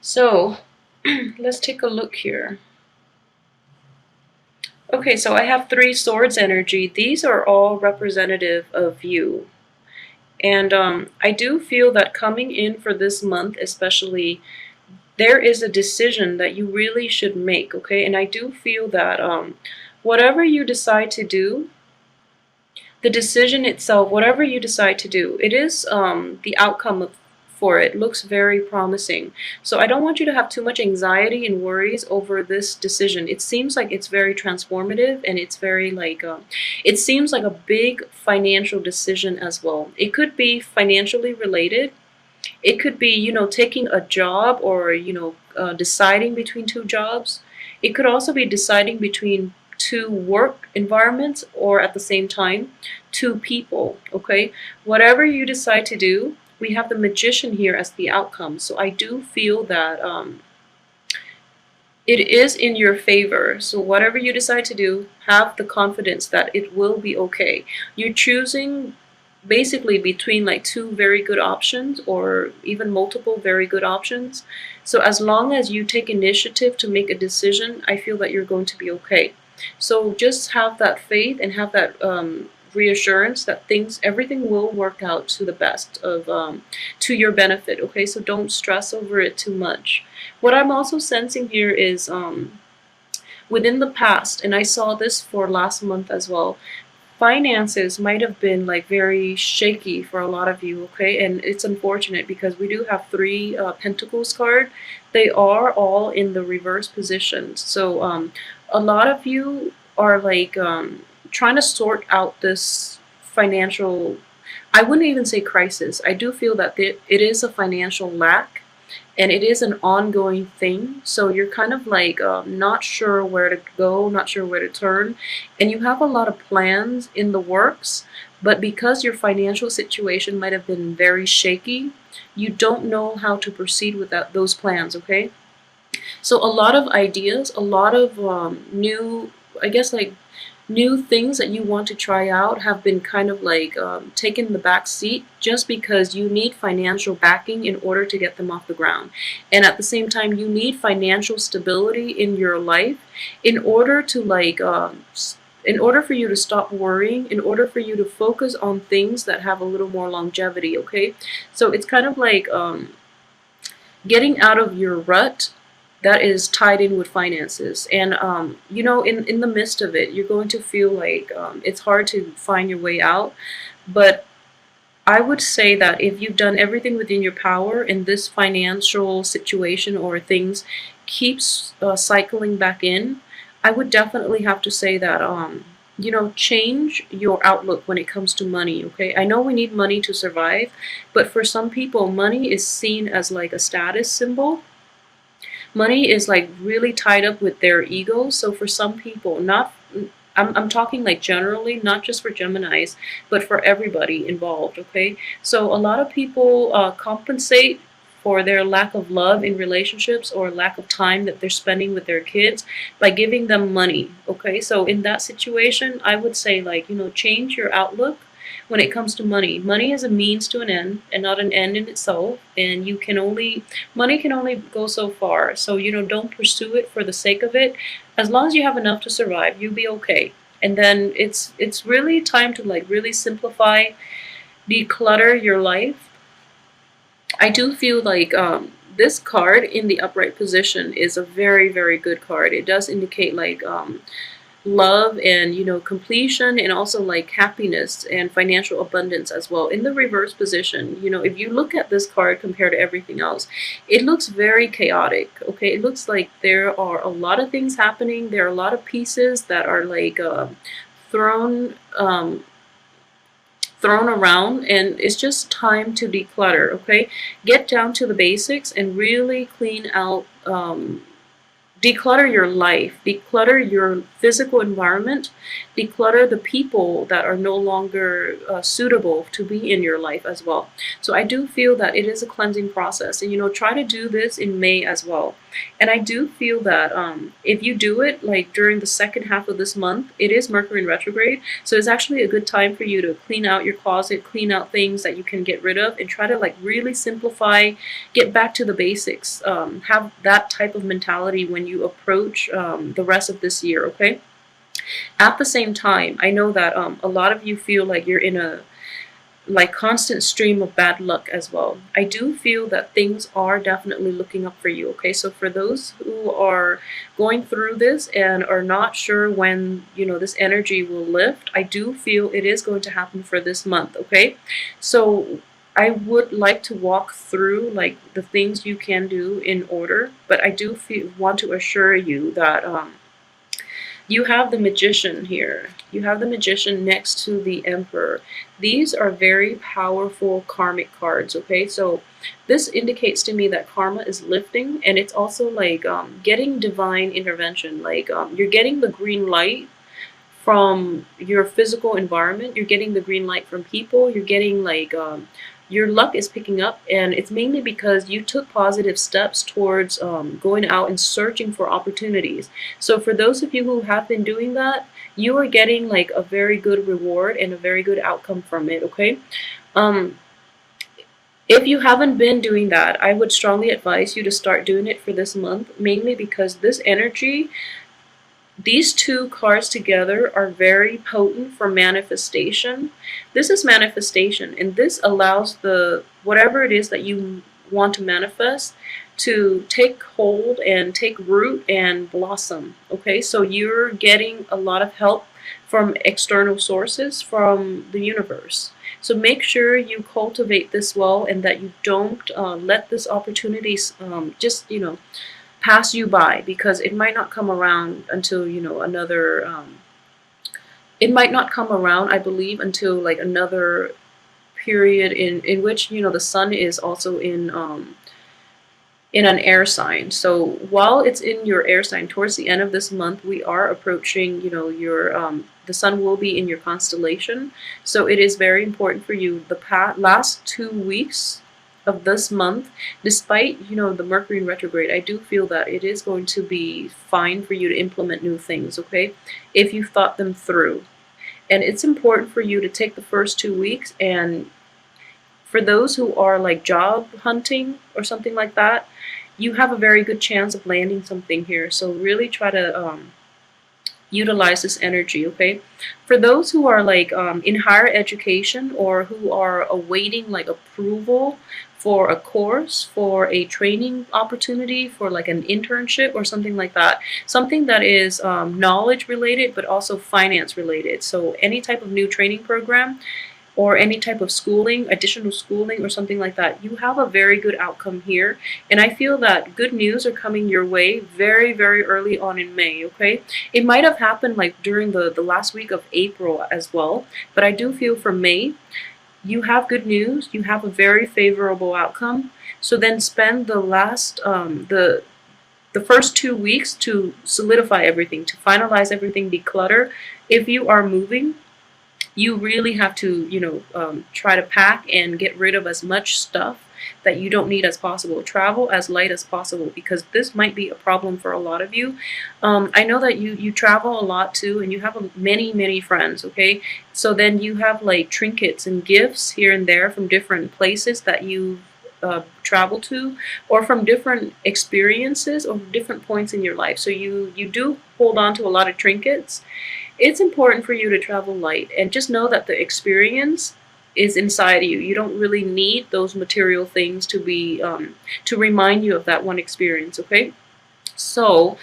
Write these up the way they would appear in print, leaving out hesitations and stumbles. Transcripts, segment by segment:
So let's take a look here. Okay, so I have three swords energy. These are all representative of you. And I do feel that coming in for this month, especially, there is a decision that you really should make, okay? And I do feel that whatever you decide to do, the decision itself, whatever you decide to do, it is the outcome for it looks very promising. So I don't want you to have too much anxiety and worries over this decision. It seems like it's very transformative, and it's very like it seems like a big financial decision as well. It could be financially related. It could be, taking a job, or, deciding between two jobs. It could also be deciding between two work environments, or at the same time, two people, okay? Whatever you decide to do, we have the magician here as the outcome. So I do feel that it is in your favor. So whatever you decide to do, have the confidence that it will be okay. You're choosing basically between like two very good options, or even multiple very good options. So as long as you take initiative to make a decision, I feel that you're going to be okay. So just have that faith, and have that reassurance that everything will work out to the best of to your benefit. Okay, so don't stress over it too much. What I'm also sensing here is within the past, and I saw this for last month as well, finances might have been like very shaky for a lot of you, okay? And it's unfortunate because we do have three Pentacles card. They are all in the reverse position. So a lot of you are like trying to sort out this financial, I wouldn't even say crisis. I do feel that it is a financial lack, and it is an ongoing thing. So you're kind of like not sure where to go, not sure where to turn, and you have a lot of plans in the works, but because your financial situation might have been very shaky, you don't know how to proceed with those plans, okay? So a lot of ideas, a lot of new, I guess, like new things that you want to try out have been kind of like taken the back seat, just because you need financial backing in order to get them off the ground. And at the same time, you need financial stability in your life in order to like in order for you to stop worrying, in order for you to focus on things that have a little more longevity, okay? So it's kind of like getting out of your rut that is tied in with finances. And in the midst of it, you're going to feel like it's hard to find your way out. But I would say that if you've done everything within your power, and this financial situation or things keeps cycling back in, I would definitely have to say that change your outlook when it comes to money, okay? I know we need money to survive, but for some people, money is seen as like a status symbol. Money is like really tied up with their ego. So for some people, not I'm talking like generally, not just for Geminis, but for everybody involved, okay? So a lot of people compensate for their lack of love in relationships, or lack of time that they're spending with their kids, by giving them money, okay? So in that situation, I would say, like, change your outlook when it comes to money. Money is a means to an end, and not an end in itself. And money can only go so far. So, don't pursue it for the sake of it. As long as you have enough to survive, you'll be okay. And then it's really time to like really simplify, declutter your life. I do feel like this card in the upright position is a very, very good card. It does indicate like love, and completion, and also like happiness and financial abundance as well. In the reverse position, if you look at this card compared to everything else, it looks very chaotic, okay? It looks like there are a lot of things happening. There are a lot of pieces that are like thrown thrown around, and it's just time to declutter, okay? Get down to the basics and really clean out declutter your life, declutter your physical environment, declutter the people that are no longer suitable to be in your life as well. So I do feel that it is a cleansing process, and try to do this in May as well. And I do feel that if you do it like during the second half of this month, it is Mercury in retrograde, so it's actually a good time for you to clean out your closet, clean out things that you can get rid of, and try to like really simplify, get back to the basics. Have that type of mentality when you approach the rest of this year, okay? At the same time, I know that a lot of you feel like you're in a like constant stream of bad luck as well. I do feel that things are definitely looking up for you, okay? So for those who are going through this and are not sure when, this energy will lift, I do feel it is going to happen for this month, okay? So I would like to walk through like the things you can do in order, but I do want to assure you that you have the Magician here. You have the Magician next to the Emperor. These are very powerful karmic cards, okay? So this indicates to me that karma is lifting, and it's also like getting divine intervention. Like you're getting the green light from your physical environment, you're getting the green light from people, you're getting like your luck is picking up, and it's mainly because you took positive steps towards going out and searching for opportunities. So for those of you who have been doing that, you are getting like a very good reward and a very good outcome from it, okay? Um, if you haven't been doing that, I would strongly advise you to start doing it for this month, mainly because this energy, these two cards together are very potent for manifestation. This is manifestation, and this allows the whatever it is that you want to manifest to take hold and take root and blossom. Okay, so you're getting a lot of help from external sources, from the universe. So make sure you cultivate this well, and that you don't let this opportunities just pass you by, because it might not come around until another it might not come around, I believe, until like another period in which the sun is also in an air sign. So while it's in your air sign, towards the end of this month, we are approaching, your the sun will be in your constellation. So it is very important for you the last 2 weeks of this month, despite the Mercury in retrograde. I do feel that it is going to be fine for you to implement new things, okay, if you've thought them through. And it's important for you to take the first 2 weeks, and for those who are like job hunting or something like that, you have a very good chance of landing something here. So really try to utilize this energy, okay? For those who are like in higher education, or who are awaiting like approval for a course, for a training opportunity, for like an internship or something like that, something that is knowledge related but also finance related. So any type of new training program, or any type of schooling, additional schooling or something like that, you have a very good outcome here. And I feel that good news are coming your way very, very early on in May, okay? It might have happened like during the last week of April as well, but I do feel for May, you have good news, you have a very favorable outcome. So then spend the last, the first 2 weeks to solidify everything, to finalize everything, declutter. If you are moving, you really have to, try to pack and get rid of as much stuff that you don't need as possible. Travel as light as possible, because this might be a problem for a lot of you. I know that you travel a lot too, and you have many friends, okay? So then you have like trinkets and gifts here and there from different places that you travel to, or from different experiences or different points in your life. So you do hold on to a lot of trinkets. It's important for you to travel light, and just know that the experience is inside you. You don't really need those material things to be to remind you of that one experience, okay? So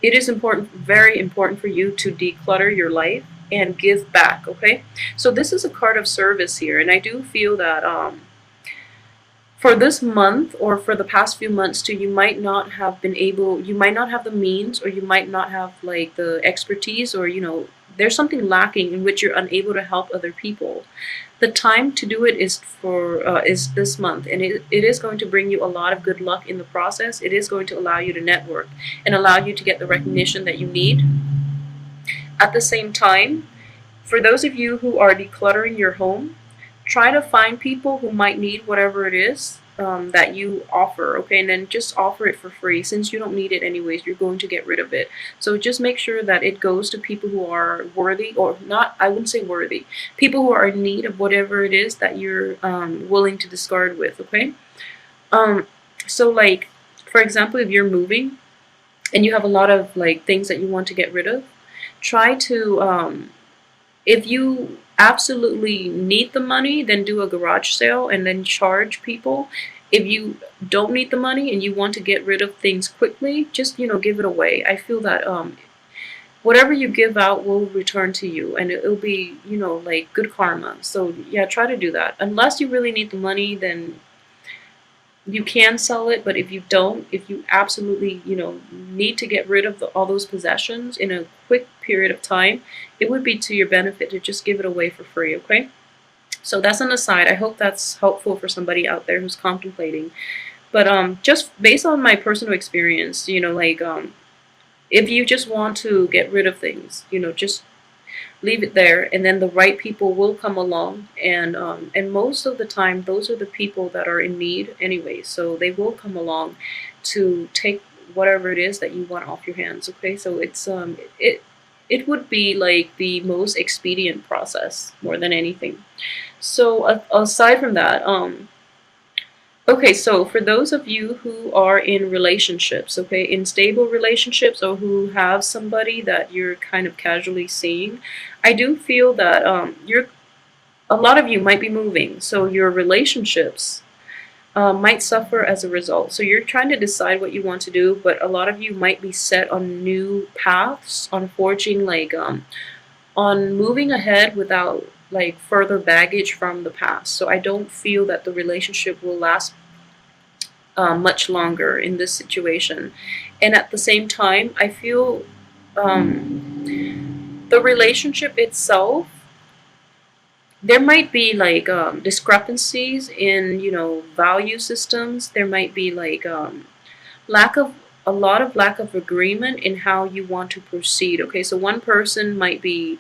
it is important, very important for you to declutter your life and give back, okay? So this is a card of service here, and I do feel that for this month, or for the past few months too, you might not have been able, you might not have the means, or you might not have like the expertise, or there's something lacking in which you're unable to help other people. The time to do it is this month, and it is going to bring you a lot of good luck in the process. It is going to allow you to network and allow you to get the recognition that you need. At the same time, for those of you who are decluttering your home, try to find people who might need whatever it is that you offer, okay? And then just offer it for free. Since you don't need it anyways, you're going to get rid of it. So just make sure that it goes to people who are worthy, or not, I wouldn't say worthy, people who are in need of whatever it is that you're willing to discard with, okay? Um, so like, for example, if you're moving and you have a lot of like things that you want to get rid of, try to if you absolutely need the money, then do a garage sale and then charge people. If you don't need the money and you want to get rid of things quickly, just give it away. I feel that whatever you give out will return to you, and it'll be like good karma. So yeah, try to do that. Unless you really need the money, then you can sell it. But if you don't, if you absolutely need to get rid of all those possessions in a quick period of time, it would be to your benefit to just give it away for free, okay? So that's an aside. I hope that's helpful for somebody out there who's contemplating. But just based on my personal experience, like if you just want to get rid of things, just leave it there, and then the right people will come along, and most of the time those are the people that are in need anyway, so they will come along to take whatever it is that you want off your hands, okay? So it would be like the most expedient process more than anything. So aside from that, okay, so for those of you who are in relationships, okay, in stable relationships, or who have somebody that you're kind of casually seeing, I do feel that a lot of you might be moving, so your relationships might suffer as a result. So you're trying to decide what you want to do, but a lot of you might be set on new paths, on forging like on moving ahead without like further baggage from the past. So I don't feel that the relationship will last much longer in this situation. And at the same time, I feel the relationship itself, there might be like discrepancies in value systems. There might be like lack of a lot of lack of agreement in how you want to proceed. Okay, so one person might be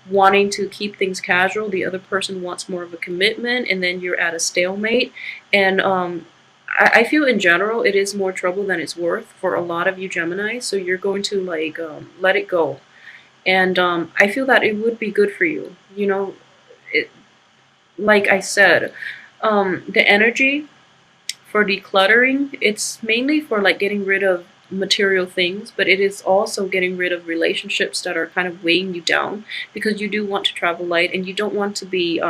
wanting to keep things casual, the other person wants more of a commitment, and then you're at a stalemate. And I feel in general it is more trouble than it's worth for a lot of you Gemini. So you're going to like let it go, and I feel that it would be good for you. It, like I said, the energy for decluttering, it's mainly for like getting rid of material things, but it is also getting rid of relationships that are kind of weighing you down, because you do want to travel light and you don't want to be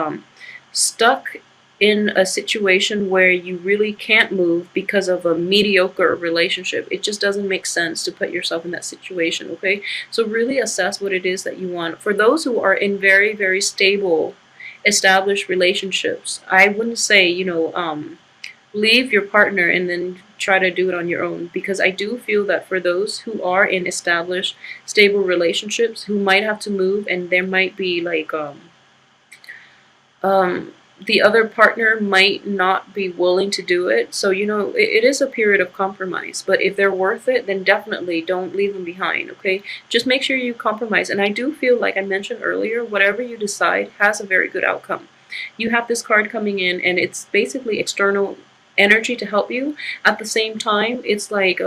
stuck in a situation where you really can't move because of a mediocre relationship. It just doesn't make sense to put yourself in that situation, okay? So really assess what it is that you want. For those who are in very, very stable, established relationships, I wouldn't say, leave your partner and then try to do it on your own, because I do feel that for those who are in established, stable relationships who might have to move, and there might be like the other partner might not be willing to do it. So, it is a period of compromise. But if they're worth it, then definitely don't leave them behind, okay? Just make sure you compromise. And I do feel, like I mentioned earlier, whatever you decide has a very good outcome. You have this card coming in, and it's basically external energy to help you. At the same time, it's like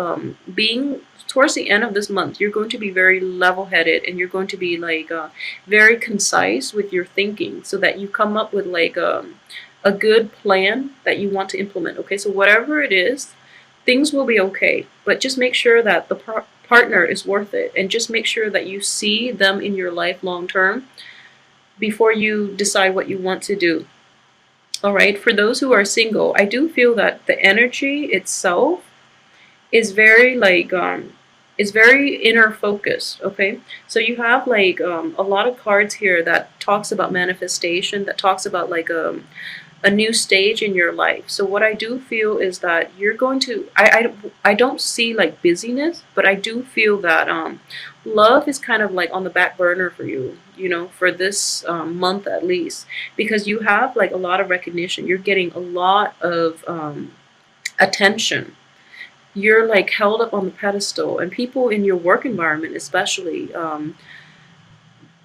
being towards the end of this month, you're going to be very level-headed, and you're going to be like very concise with your thinking, so that you come up with like a good plan that you want to implement, okay? So whatever it is, things will be okay, but just make sure that the partner is worth it, and just make sure that you see them in your life long term before you decide what you want to do. All right, for those who are single, I do feel that the energy itself is very like is very inner focused, okay? So you have like a lot of cards here that talks about manifestation, that talks about like a new stage in your life. So what I do feel is that you're going to, I don't see like busyness, but I do feel that love is kind of like on the back burner for you, for this month at least, because you have like a lot of recognition. You're getting a lot of attention. You're like held up on the pedestal, and people in your work environment, especially,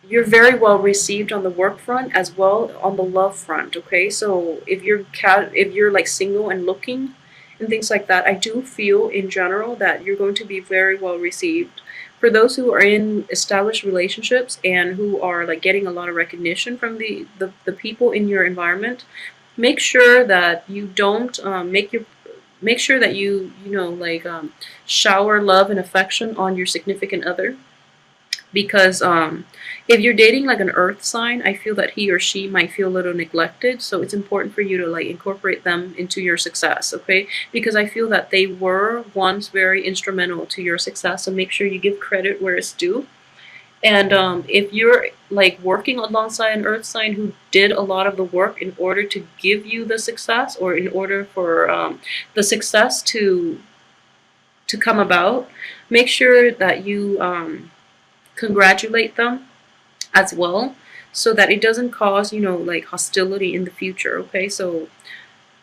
you're very well received on the work front as well on the love front. Okay, so if you're like single and looking and things like that, I do feel in general that you're going to be very well received. For those who are in established relationships and who are like getting a lot of recognition from the people in your environment, make sure that you don't make sure that you shower love and affection on your significant other, because if you're dating like an earth sign, I feel that he or she might feel a little neglected. So it's important for you to like incorporate them into your success, okay? Because I feel that they were once very instrumental to your success. So make sure you give credit where it's due. And if you're like working alongside an earth sign who did a lot of the work in order to give you the success, or in order for the success to come about, make sure that you congratulate them as well, so that it doesn't cause like hostility in the future. Okay, so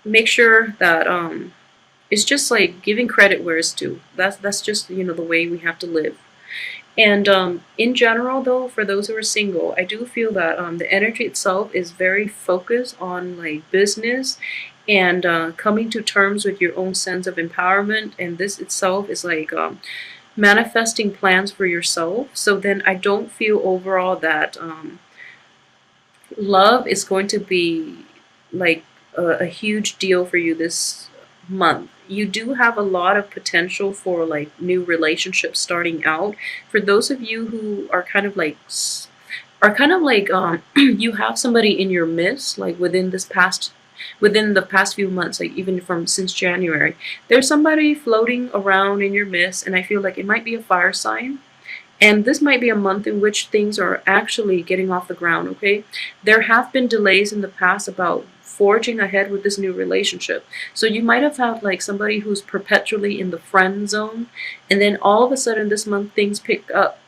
make sure that it's just like giving credit where it's due. That's just the way we have to live. And in general, though, for those who are single, I do feel that the energy itself is very focused on like business and coming to terms with your own sense of empowerment. And this itself is like manifesting plans for yourself. So then I don't feel overall that love is going to be like a huge deal for you this month. You do have a lot of potential for like new relationships starting out. For those of you who are kind of like you have somebody in your midst, like within the past few months, like even from since January, there's somebody floating around in your midst, and I feel like it might be a fire sign. And this might be a month in which things are actually getting off the ground, okay? There have been delays in the past about forging ahead with this new relationship. So you might have had like somebody who's perpetually in the friend zone, and then all of a sudden this month things pick up.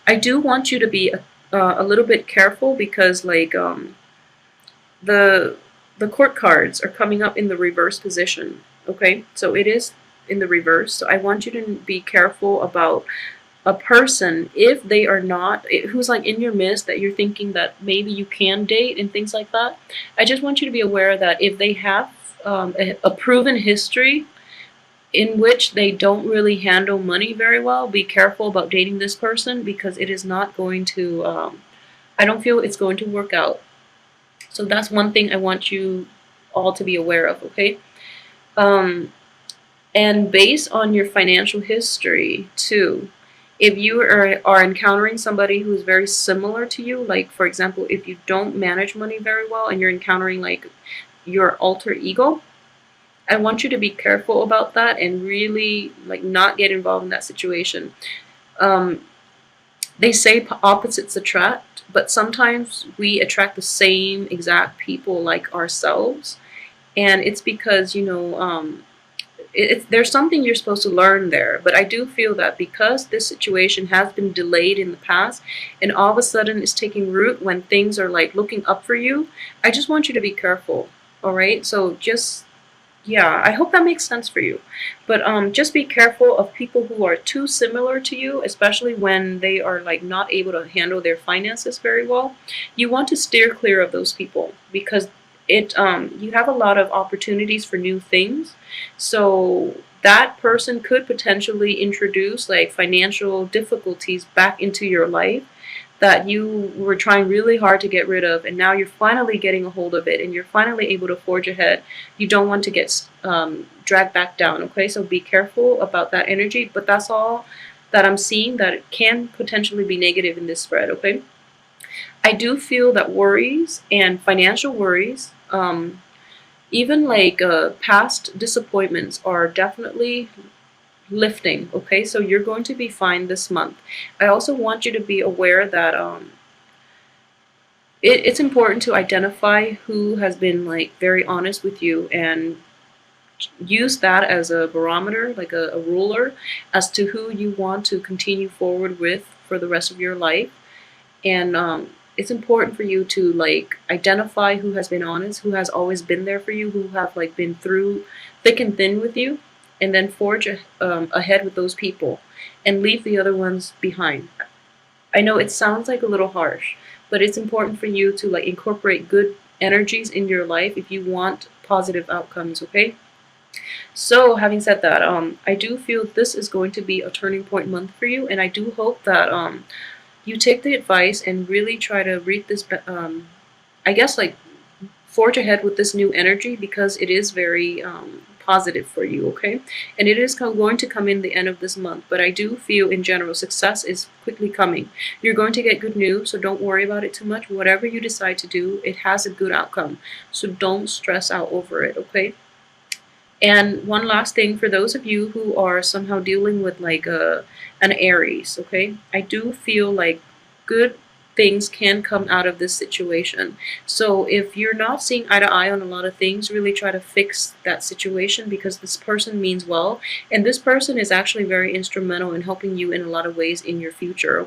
I do want you to be a little bit careful, because like the the court cards are coming up in the reverse position. Okay, so it is in the reverse. So I want you to be careful about a person, if they are not, who's like in your midst, that you're thinking that maybe you can date and things like that. I just want you to be aware that if they have a proven history in which they don't really handle money very well, be careful about dating this person, because it is not going to, I don't feel it's going to work out. So that's one thing I want you all to be aware of, okay? And based on your financial history too, if you are encountering somebody who's very similar to you, like for example, if you don't manage money very well and you're encountering like your alter ego, I want you to be careful about that and really like not get involved in that situation. They say opposites attract, but sometimes we attract the same exact people like ourselves, and it's because there's something you're supposed to learn there. But I do feel that because this situation has been delayed in the past, and all of a sudden it's taking root when things are like looking up for you, I just want you to be careful. All right, so just, yeah, I hope that makes sense for you. But just be careful of people who are too similar to you, especially when they are like not able to handle their finances very well. You want to steer clear of those people, because you have a lot of opportunities for new things. So that person could potentially introduce like financial difficulties back into your life that you were trying really hard to get rid of, and now you're finally getting a hold of it and you're finally able to forge ahead. You don't want to get dragged back down, okay? So be careful about that energy, but that's all that I'm seeing, that it can potentially be negative in this spread, okay? I do feel that worries and financial worries, even like past disappointments, are definitely lifting, okay? So you're going to be fine this month. I also want you to be aware that it's important to identify who has been like very honest with you and use that as a barometer, like a ruler, as to who you want to continue forward with for the rest of your life. And it's important for you to like identify who has been honest, who has always been there for you, who have like been through thick and thin with you, and then forge ahead with those people and leave the other ones behind. I know it sounds like a little harsh, but it's important for you to like incorporate good energies in your life if you want positive outcomes, okay? So, having said that, I do feel this is going to be a turning point month for you, and I do hope that you take the advice and really try to read this. I guess like forge ahead with this new energy because it is very positive for you, okay? And it is going to come in the end of this month, but I do feel in general success is quickly coming. You're going to get good news, so don't worry about it too much. Whatever you decide to do, it has a good outcome, so don't stress out over it, okay? And one last thing for those of you who are somehow dealing with like an Aries, okay? I do feel like good things can come out of this situation. So if you're not seeing eye to eye on a lot of things, really try to fix that situation because this person means well, and this person is actually very instrumental in helping you in a lot of ways in your future.